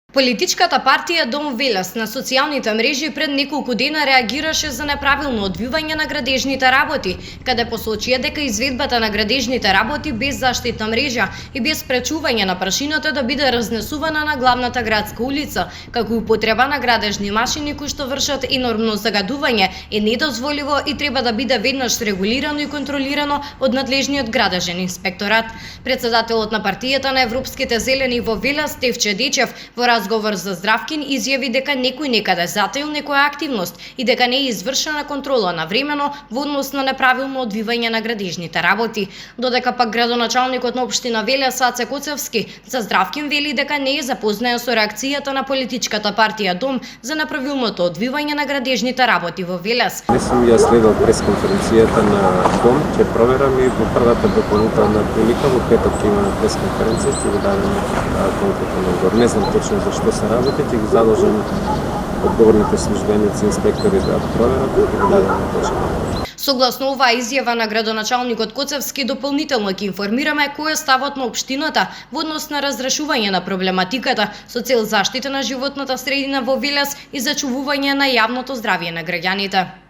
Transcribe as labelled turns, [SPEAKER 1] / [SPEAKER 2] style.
[SPEAKER 1] Политичката партија Дом Велес на социјалните мрежи пред неколку дена реагираше за неправилно одвивање на градежните работи, каде посочија дека изведбата на градежните работи без заштитна мрежа и без спречување на прашината да биде разнесувана на главната градска улица, како и употреба на градежни машини кои што вршат енормно загадување е недозволиво и треба да биде веднаш регулирано и контролирано од надлежниот градежен инспекторат. Председателот на партијата на Европските зелени во Велес Стефче Дечев во разговор за Здравкин изјави дека некој некаде затаил некоја активност и дека не е извршена контрола на времено во однос на неправилно одвивање на градежните работи. Додека пак градоначалникот на општина Велес Аце Коцевски за Здравкин вели дека не е запознаен со реакцијата на политичката партија Дом за неправилното одвивање на градежните работи во Велес.
[SPEAKER 2] Не сум ја следел пресконференцијата на Дом, ќе проверам и во првата дополнителна прилика во петок ќе имаме пресконференција, ќе ви дадем конкретен одговор. Не знам точно за што се работи, ќе ги задолжам одговорните службеници, инспектори да проверат и ќе ви дадем точно.
[SPEAKER 1] Согласно оваа изјава на градоначалникот Коцевски, дополнително ќе информираме кој е ставот на општината во однос на разрешување на проблематиката со цел заштита на животната средина во Велес и зачувување на јавното здравје на граѓаните.